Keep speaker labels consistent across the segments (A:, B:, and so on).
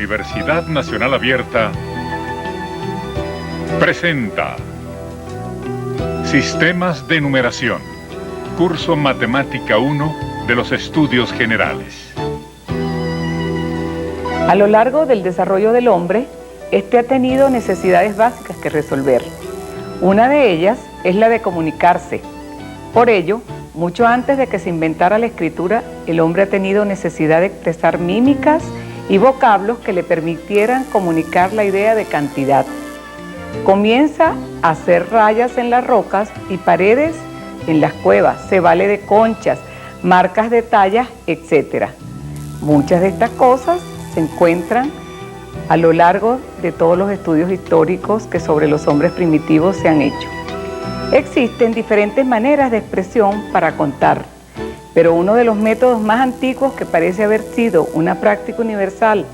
A: Universidad Nacional Abierta presenta Sistemas de Numeración, Curso Matemática 1 de los Estudios Generales.
B: A lo largo del desarrollo del hombre, este ha tenido necesidades básicas que resolver. Una de ellas es la de comunicarse. Por ello, mucho antes de que se inventara la escritura, el hombre ha tenido necesidad de expresar mímicas y vocablos que le permitieran comunicar la idea de cantidad. Comienza a hacer rayas en las rocas y paredes en las cuevas, se vale de conchas, marcas de tallas, etc. Muchas de estas cosas se encuentran a lo largo de todos los estudios históricos que sobre los hombres primitivos se han hecho. Existen diferentes maneras de expresión para contar, pero uno de los métodos más antiguos que parece haber sido una práctica universal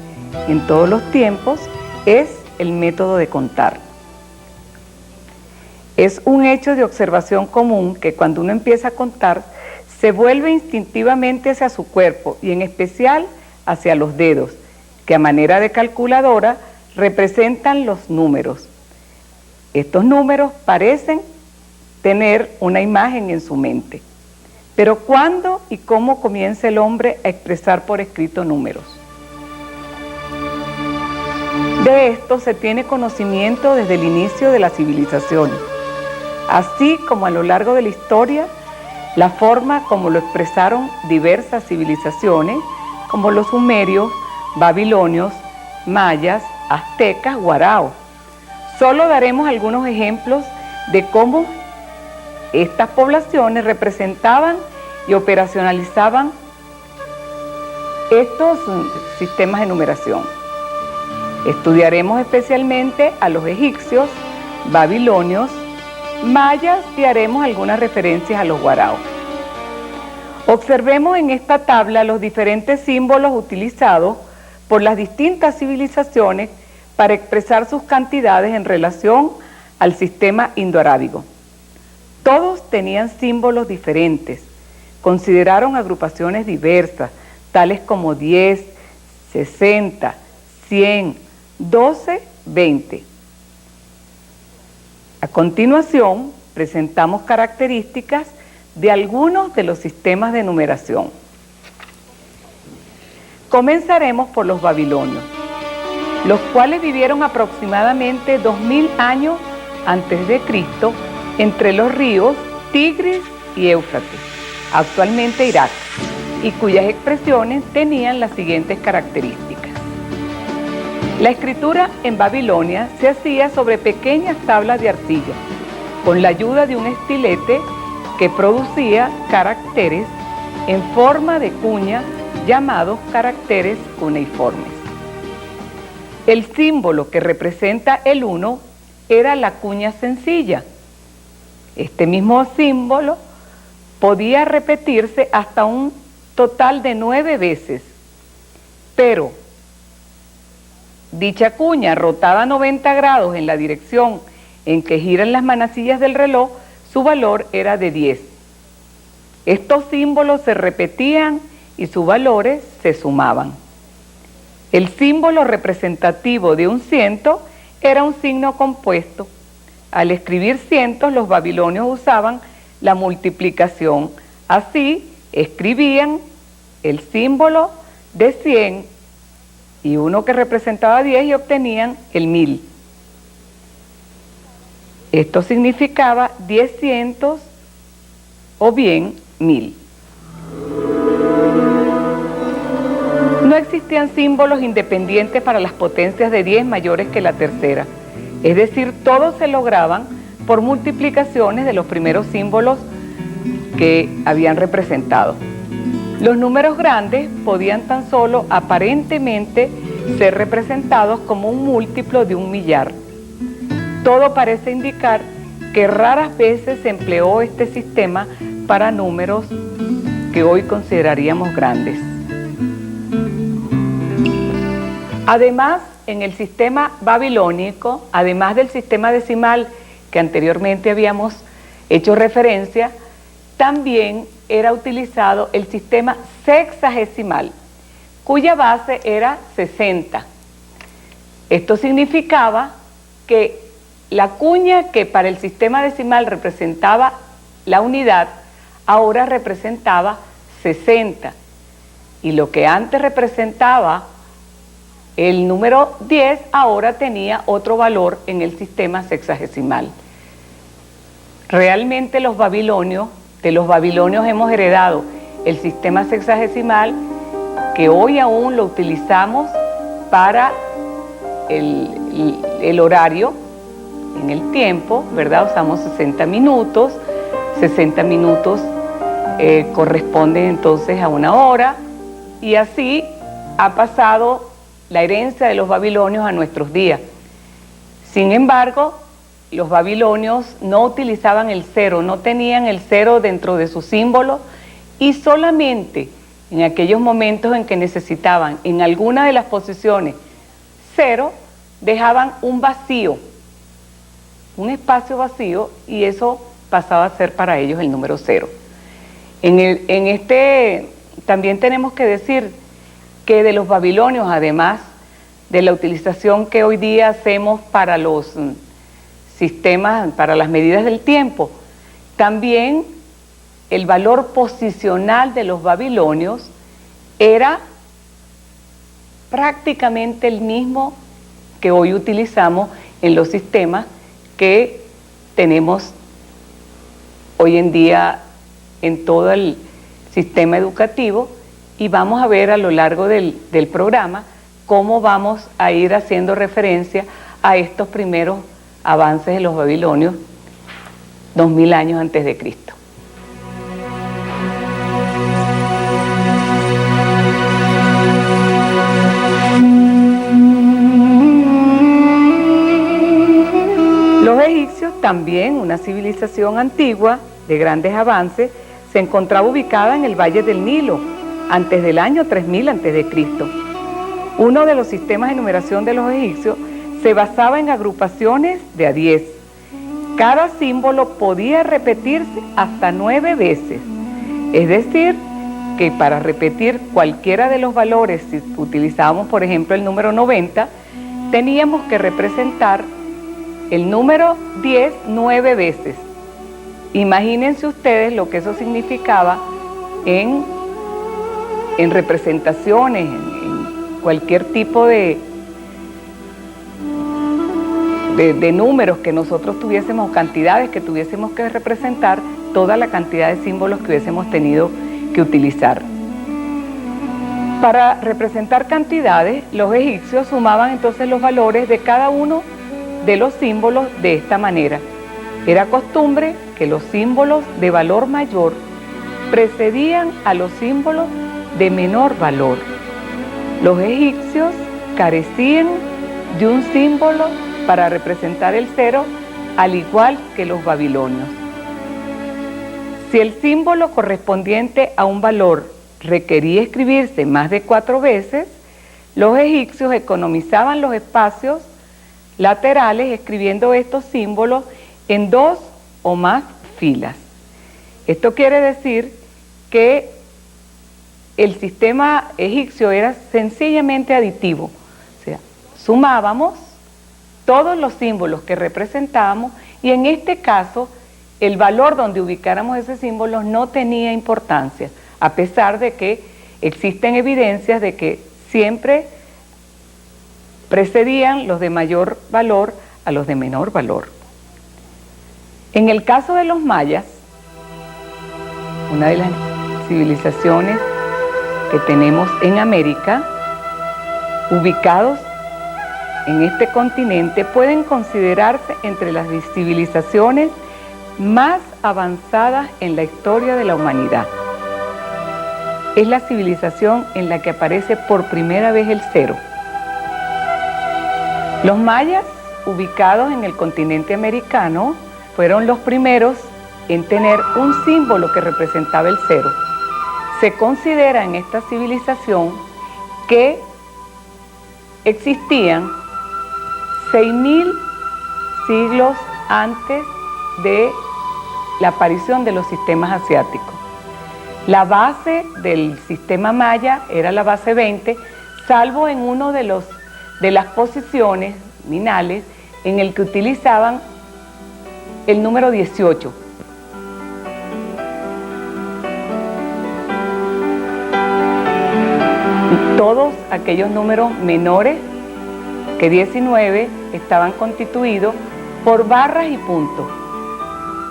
B: en todos los tiempos es el método de contar. Es un hecho de observación común que cuando uno empieza a contar, se vuelve instintivamente hacia su cuerpo y en especial hacia los dedos, que a manera de calculadora representan los números. Estos números parecen tener una imagen en su mente. Pero ¿cuándo y cómo comienza el hombre a expresar por escrito números? De esto se tiene conocimiento desde el inicio de la civilización, así como a lo largo de la historia, la forma como lo expresaron diversas civilizaciones, como los sumerios, babilonios, mayas, aztecas, guaraos. Solo daremos algunos ejemplos de cómo estas poblaciones representaban y operacionalizaban estos sistemas de numeración. Estudiaremos especialmente a los egipcios, babilonios, mayas y haremos algunas referencias a los guaraos. Observemos en esta tabla los diferentes símbolos utilizados por las distintas civilizaciones para expresar sus cantidades en relación al sistema indoarábigo. Todos tenían símbolos diferentes, consideraron agrupaciones diversas, tales como 10, 60, 100, 12, 20. A continuación, presentamos características de algunos de los sistemas de numeración. Comenzaremos por los babilonios, los cuales vivieron aproximadamente 2000 años antes de Cristo entre los ríos Tigris y Éufrates, actualmente Irak, y cuyas expresiones tenían las siguientes características. La escritura en Babilonia se hacía sobre pequeñas tablas de arcilla, con la ayuda de un estilete que producía caracteres en forma de cuña llamados caracteres cuneiformes. El símbolo que representa el 1 era la cuña sencilla. Este mismo símbolo podía repetirse hasta un total de 9 veces, pero dicha cuña rotada 90 grados en la dirección en que giran las manecillas del reloj, su valor era de 10. Estos símbolos se repetían y sus valores se sumaban. El símbolo representativo de un ciento era un signo compuesto. Al escribir cientos, los babilonios usaban la multiplicación. Así, escribían el símbolo de 100 y uno que representaba 10 y obtenían el 1000. Esto significaba 10 cientos o bien 1000. No existían símbolos independientes para las potencias de 10 mayores que la tercera. Es decir, todos se lograban por multiplicaciones de los primeros símbolos que habían representado. Los números grandes podían tan solo aparentemente ser representados como un múltiplo de 1 millar. Todo parece indicar que raras veces se empleó este sistema para números que hoy consideraríamos grandes. Además, en el sistema babilónico, además del sistema decimal que anteriormente habíamos hecho referencia, también era utilizado el sistema sexagesimal, cuya base era 60. Esto significaba que la cuña que para el sistema decimal representaba la unidad, ahora representaba 60. Y lo que antes representaba el número 10, ahora tenía otro valor en el sistema sexagesimal. Realmente de los babilonios hemos heredado el sistema sexagesimal, que hoy aún lo utilizamos para el horario, en el tiempo, ¿verdad? Usamos 60 minutos, 60 minutos corresponden entonces a una hora, y así ha pasado la herencia de los babilonios a nuestros días. Sin embargo, los babilonios no utilizaban el cero, no tenían el cero dentro de su símbolo, y solamente en aquellos momentos en que necesitaban en alguna de las posiciones cero, dejaban un vacío, un espacio vacío, y eso pasaba a ser para ellos el número 0. También tenemos que decir que de los babilonios, además de la utilización que hoy día hacemos para los sistemas, para las medidas del tiempo, también el valor posicional de los babilonios era prácticamente el mismo que hoy utilizamos en los sistemas que tenemos hoy en día en todo el sistema educativo, y vamos a ver a lo largo del programa cómo vamos a ir haciendo referencia a estos primeros avances de los babilonios 2000 años antes de Cristo. Los egipcios, también una civilización antigua de grandes avances, se encontraba ubicada en el Valle del Nilo antes del año 3000 a.C. Uno de los sistemas de numeración de los egipcios se basaba en agrupaciones de a 10. Cada símbolo podía repetirse hasta 9 veces. Es decir, que para repetir cualquiera de los valores, si utilizábamos por ejemplo el número 90, teníamos que representar el número 10 9 veces. Imagínense ustedes lo que eso significaba en representaciones, en cualquier tipo de números que nosotros tuviésemos, cantidades que tuviésemos que representar, toda la cantidad de símbolos que hubiésemos tenido que utilizar. Para representar cantidades, los egipcios sumaban entonces los valores de cada uno de los símbolos de esta manera. Era costumbre que los símbolos de valor mayor precedían a los símbolos de menor valor. Los egipcios carecían de un símbolo para representar el 0, al igual que los babilonios. Si el símbolo correspondiente a un valor requería escribirse más de 4 veces, los egipcios economizaban los espacios laterales escribiendo estos símbolos en 2 o más filas. Esto quiere decir que el sistema egipcio era sencillamente aditivo, o sea, sumábamos todos los símbolos que representábamos, y en este caso el valor donde ubicáramos ese símbolo no tenía importancia, a pesar de que existen evidencias de que siempre precedían los de mayor valor a los de menor valor. En el caso de los mayas, una de las civilizaciones que tenemos en América, ubicados en este continente, pueden considerarse entre las civilizaciones más avanzadas en la historia de la humanidad. Es la civilización en la que aparece por primera vez el 0. Los mayas, ubicados en el continente americano, fueron los primeros en tener un símbolo que representaba el 0. Se considera en esta civilización que existían 6000 siglos antes de la aparición de los sistemas asiáticos. La base del sistema maya era la base 20, salvo en uno de los de las posiciones minales en el que utilizaban el número 18. Todos aquellos números menores que 19 estaban constituidos por barras y puntos.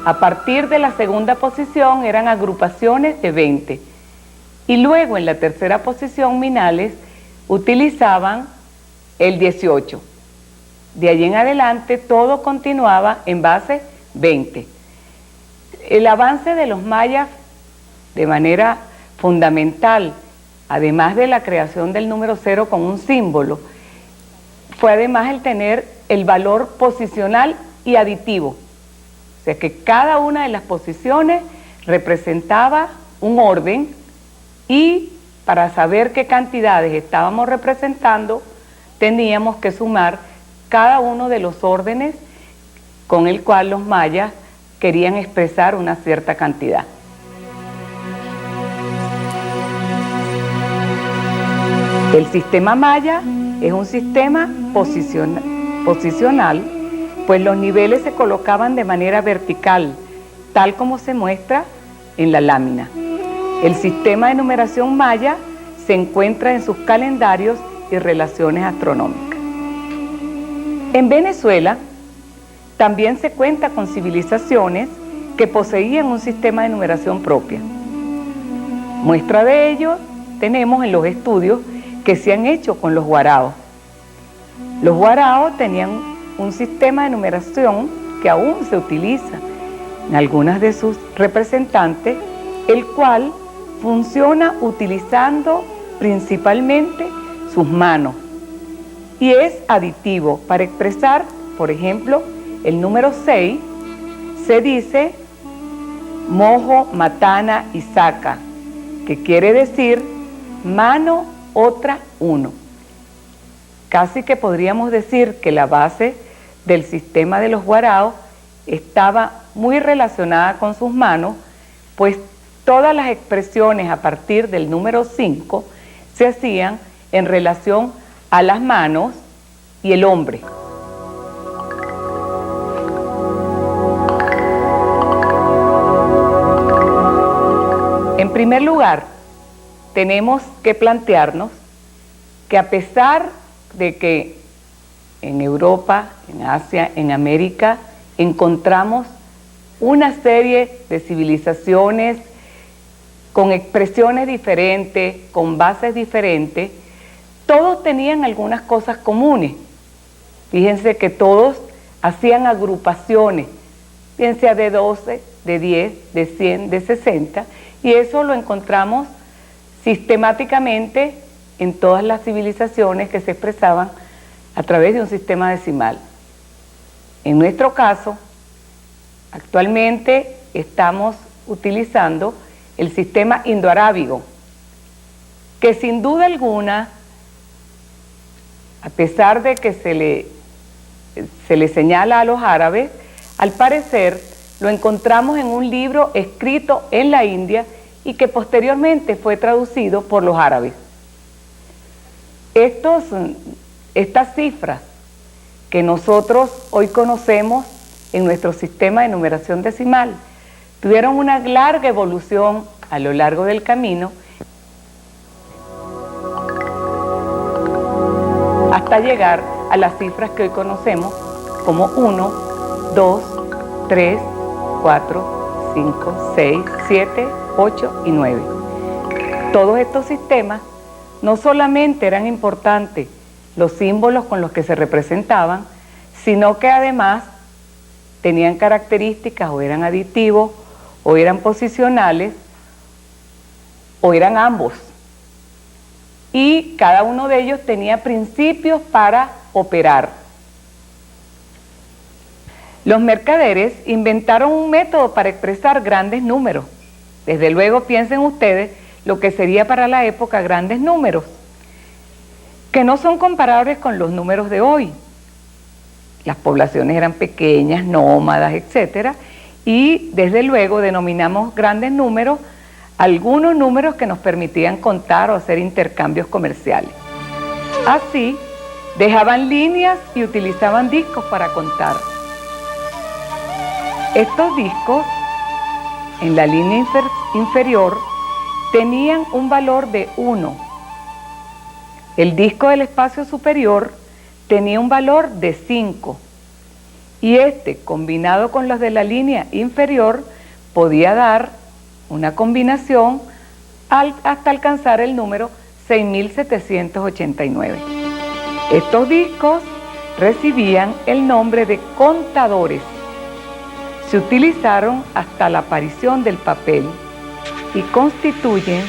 B: A partir de la segunda posición eran agrupaciones de 20. Y luego en la tercera posición minales utilizaban el 18. De allí en adelante todo continuaba en base 20. El avance de los mayas de manera fundamental, además de la creación del número 0 con un símbolo, fue además el tener el valor posicional y aditivo. O sea que cada una de las posiciones representaba un orden y para saber qué cantidades estábamos representando teníamos que sumar cada uno de los órdenes con el cual los mayas querían expresar una cierta cantidad. El sistema maya es un sistema posicional, pues los niveles se colocaban de manera vertical, tal como se muestra en la lámina. El sistema de numeración maya se encuentra en sus calendarios y relaciones astronómicas. En Venezuela también se cuenta con civilizaciones que poseían un sistema de numeración propia. Muestra de ello tenemos en los estudios que se han hecho con los guaraos. Los guaraos tenían un sistema de numeración que aún se utiliza en algunas de sus representantes, el cual funciona utilizando principalmente sus manos y es aditivo. Para expresar, por ejemplo, el número 6 se dice mojo, matana y saca, que quiere decir mano, otra, uno. Casi que podríamos decir que la base del sistema de los guaraos estaba muy relacionada con sus manos, pues todas las expresiones a partir del número 5 se hacían en relación a las manos y el hombre. En primer lugar, tenemos que plantearnos que a pesar de que en Europa, en Asia, en América, encontramos una serie de civilizaciones con expresiones diferentes, con bases diferentes, todos tenían algunas cosas comunes. Fíjense que todos hacían agrupaciones, bien sea de 12, de 10, de 100, de 60, y eso lo encontramos sistemáticamente en todas las civilizaciones que se expresaban a través de un sistema decimal. En nuestro caso, actualmente estamos utilizando el sistema indoarábigo, que sin duda alguna, a pesar de que se le señala a los árabes, al parecer lo encontramos en un libro escrito en la India y que posteriormente fue traducido por los árabes. Estas cifras que nosotros hoy conocemos en nuestro sistema de numeración decimal tuvieron una larga evolución a lo largo del camino hasta llegar a las cifras que hoy conocemos como 1, 2, 3, 4, 5, 6, 7, 8 y 9. Todos estos sistemas no solamente eran importantes los símbolos con los que se representaban, sino que además tenían características o eran aditivos, o eran posicionales, o eran ambos. Y cada uno de ellos tenía principios para operar. Los mercaderes inventaron un método para expresar grandes números. Desde luego piensen ustedes lo que sería para la época grandes números, que no son comparables con los números de hoy. Las poblaciones eran pequeñas, nómadas, etcétera, y desde luego denominamos grandes números algunos números que nos permitían contar o hacer intercambios comerciales. Así Dejaban líneas y utilizaban discos para contar. Estos discos, en la línea inferior, tenían un valor de 1. El disco del espacio superior tenía un valor de 5. Y este, combinado con los de la línea inferior, podía dar una combinación hasta alcanzar el número 6789. Estos discos recibían el nombre de contadores. Se utilizaron hasta la aparición del papel y constituyen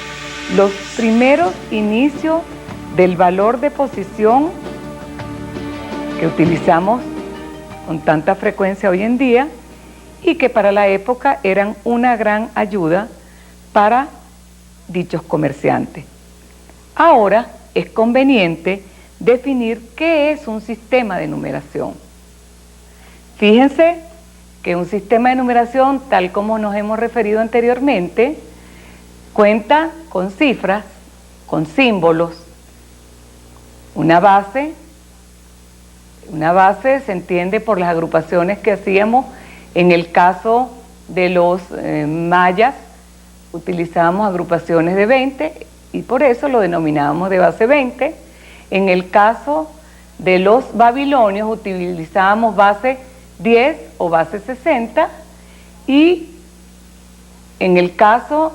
B: los primeros inicios del valor de posición que utilizamos con tanta frecuencia hoy en día y que para la época eran una gran ayuda para dichos comerciantes. Ahora es conveniente definir qué es un sistema de numeración. Fíjense que un sistema de numeración, tal como nos hemos referido anteriormente, cuenta con cifras, con símbolos, una base se entiende por las agrupaciones que hacíamos. En el caso de los mayas, utilizábamos agrupaciones de 20 y por eso lo denominábamos de base 20. En el caso de los babilonios utilizábamos base 10 o base 60 y en el caso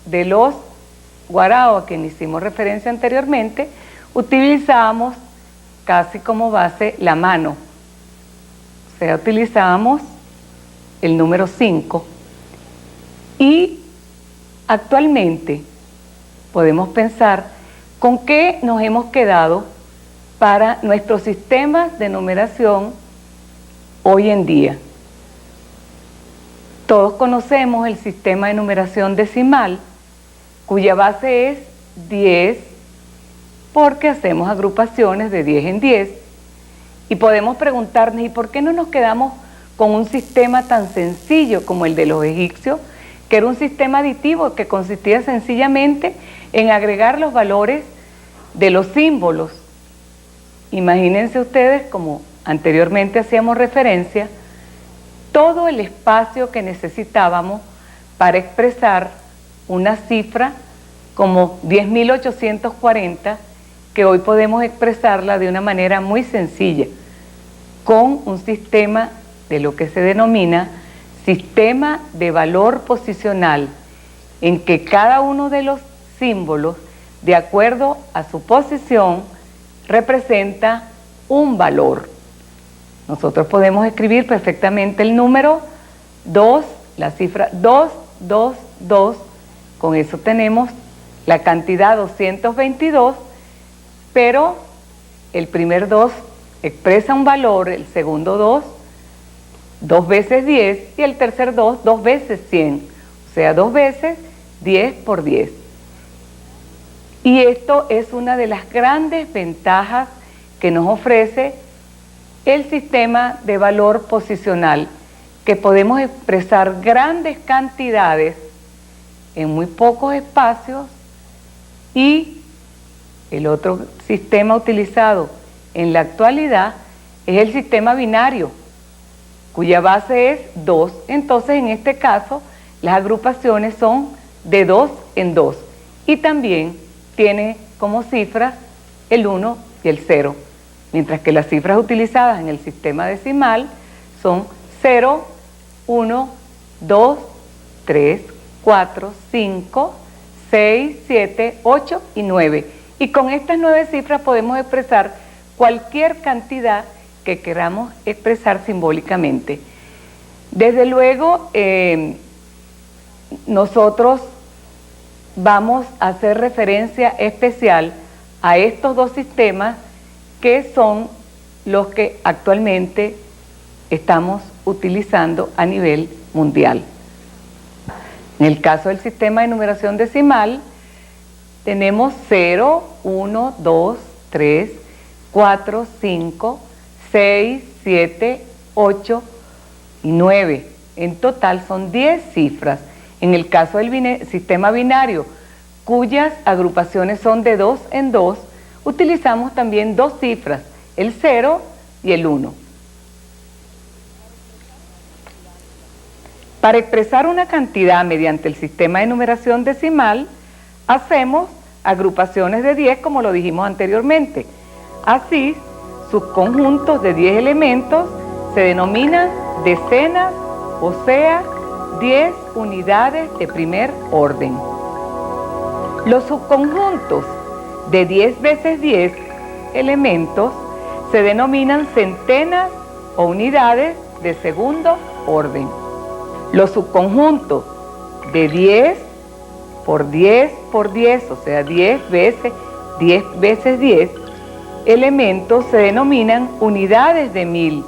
B: de los guaraos, a quien hicimos referencia anteriormente, utilizábamos casi como base la mano, o sea, utilizábamos el número 5 y actualmente podemos pensar con qué nos hemos quedado para nuestros sistemas de numeración hoy en día. Todos conocemos el sistema de numeración decimal, cuya base es 10, porque hacemos agrupaciones de 10 en 10, y podemos preguntarnos, ¿y por qué no nos quedamos con un sistema tan sencillo como el de los egipcios, que era un sistema aditivo que consistía sencillamente en agregar los valores de los símbolos? Imagínense ustedes, como anteriormente hacíamos referencia, todo el espacio que necesitábamos para expresar una cifra como 10.840, que hoy podemos expresarla de una manera muy sencilla, con un sistema de lo que se denomina sistema de valor posicional, en que cada uno de los símbolos, de acuerdo a su posición, representa un valor. Nosotros podemos escribir perfectamente el número 2, la cifra 222, con eso tenemos la cantidad 222, pero el primer 2 expresa un valor, el segundo 2 veces 10, y el tercer 2 veces 100, o sea, 2 veces 10 por 10. Y esto es una de las grandes ventajas que nos ofrece el sistema de valor posicional, que podemos expresar grandes cantidades en muy pocos espacios. Y el otro sistema utilizado en la actualidad es el sistema binario, cuya base es 2. Entonces, en este caso, las agrupaciones son de 2 en 2. Y también tiene como cifras el 1 y el 0. Mientras que las cifras utilizadas en el sistema decimal son 0, 1, 2, 3, 4, 5, 6, 7, 8 y 9. Y con estas 9 cifras podemos expresar cualquier cantidad que queramos expresar simbólicamente. Desde luego, nosotros vamos a hacer referencia especial a estos dos sistemas, que son los que actualmente estamos utilizando a nivel mundial. En el caso del sistema de numeración decimal, tenemos 0, 1, 2, 3, 4, 5, 6, 7, 8 y 9. En total son 10 cifras. En el caso del sistema binario, cuyas agrupaciones son de 2 en 2, utilizamos también 2 cifras, el 0 y el 1. Para expresar una cantidad mediante el sistema de numeración decimal, hacemos agrupaciones de 10 como lo dijimos anteriormente. Así, sus conjuntos de 10 elementos se denominan decenas, o sea, 10 unidades de primer orden. Los subconjuntos de 10 veces 10 elementos se denominan centenas o unidades de segundo orden. Los subconjuntos de 10 por 10 por 10, o sea, 10 veces 10 elementos se denominan unidades de 1000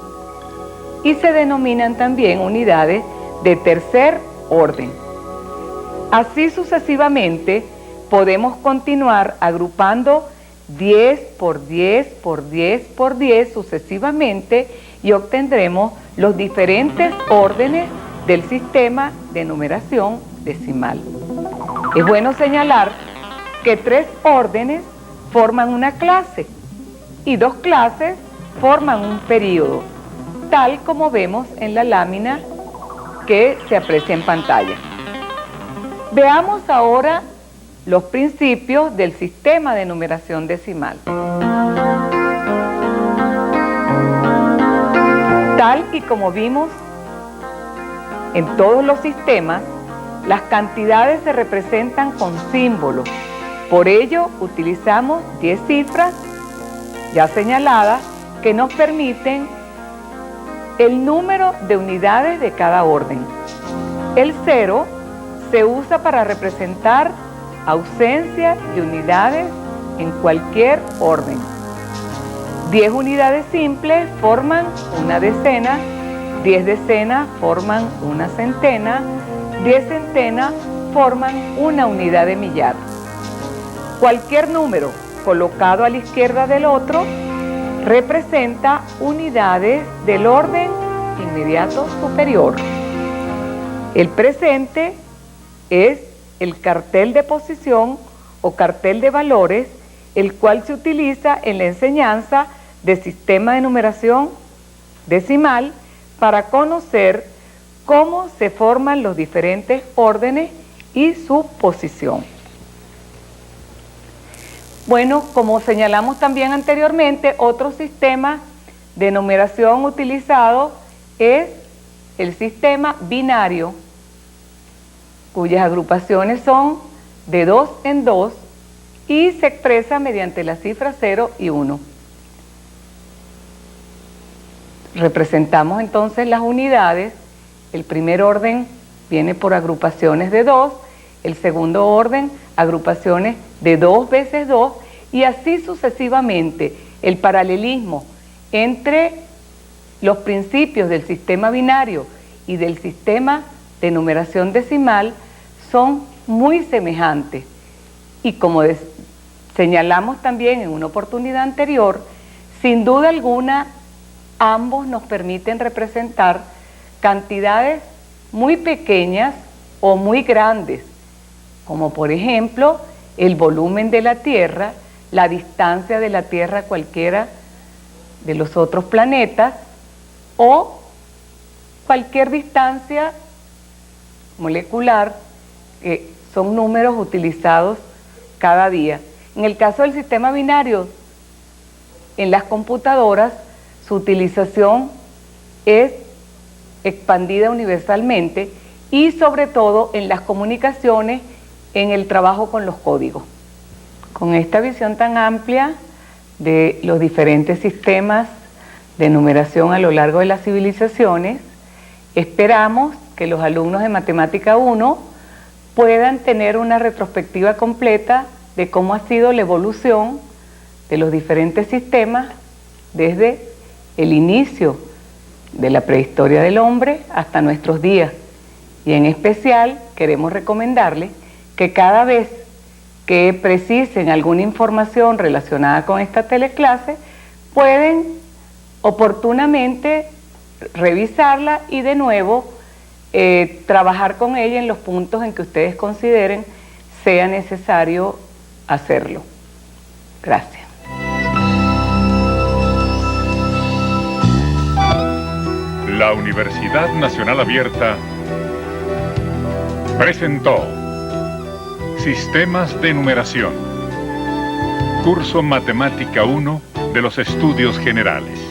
B: y se denominan también unidades de tercer orden. Así sucesivamente podemos continuar agrupando 10 por 10 por 10 por 10 sucesivamente y obtendremos los diferentes órdenes del sistema de numeración decimal. Es bueno señalar que 3 órdenes forman una clase y 2 clases forman un período, tal como vemos en la lámina que se aprecia en pantalla. Veamos ahora los principios del sistema de numeración decimal. Tal y como vimos en todos los sistemas, las cantidades se representan con símbolos. Por ello, utilizamos 10 cifras ya señaladas que nos permiten el número de unidades de cada orden. El 0 se usa para representar ausencia de unidades en cualquier orden. 10 unidades simples forman una decena, 10 decenas forman una centena, 10 centenas forman una unidad de millar. Cualquier número colocado a la izquierda del otro representa unidades del orden inmediato superior. El presente es el cartel de posición o cartel de valores, el cual se utiliza en la enseñanza del sistema de numeración decimal para conocer cómo se forman los diferentes órdenes y su posición. Bueno, como señalamos también anteriormente, otro sistema de numeración utilizado es el sistema binario, cuyas agrupaciones son de 2 en 2 y se expresa mediante las cifras 0 y 1. Representamos entonces las unidades. El primer orden viene por agrupaciones de 2, el segundo orden, agrupaciones de 2 veces 2, y así sucesivamente. El paralelismo entre los principios del sistema binario y del sistema de numeración decimal son muy semejantes. Y como señalamos también en una oportunidad anterior, sin duda alguna, ambos nos permiten representar cantidades muy pequeñas o muy grandes, como por ejemplo el volumen de la Tierra, la distancia de la Tierra a cualquiera de los otros planetas o cualquier distancia molecular, que son números utilizados cada día. En el caso del sistema binario, en las computadoras, su utilización es expandida universalmente y sobre todo en las comunicaciones, en el trabajo con los códigos. Con esta visión tan amplia de los diferentes sistemas de numeración a lo largo de las civilizaciones, esperamos que los alumnos de Matemática 1 puedan tener una retrospectiva completa de cómo ha sido la evolución de los diferentes sistemas desde el inicio de la prehistoria del hombre hasta nuestros días. Y en especial queremos recomendarles que cada vez que precisen alguna información relacionada con esta teleclase, pueden oportunamente revisarla y de nuevo trabajar con ella en los puntos en que ustedes consideren sea necesario hacerlo. Gracias.
A: La Universidad Nacional Abierta presentó Sistemas de Numeración, Curso Matemática 1 de los Estudios Generales.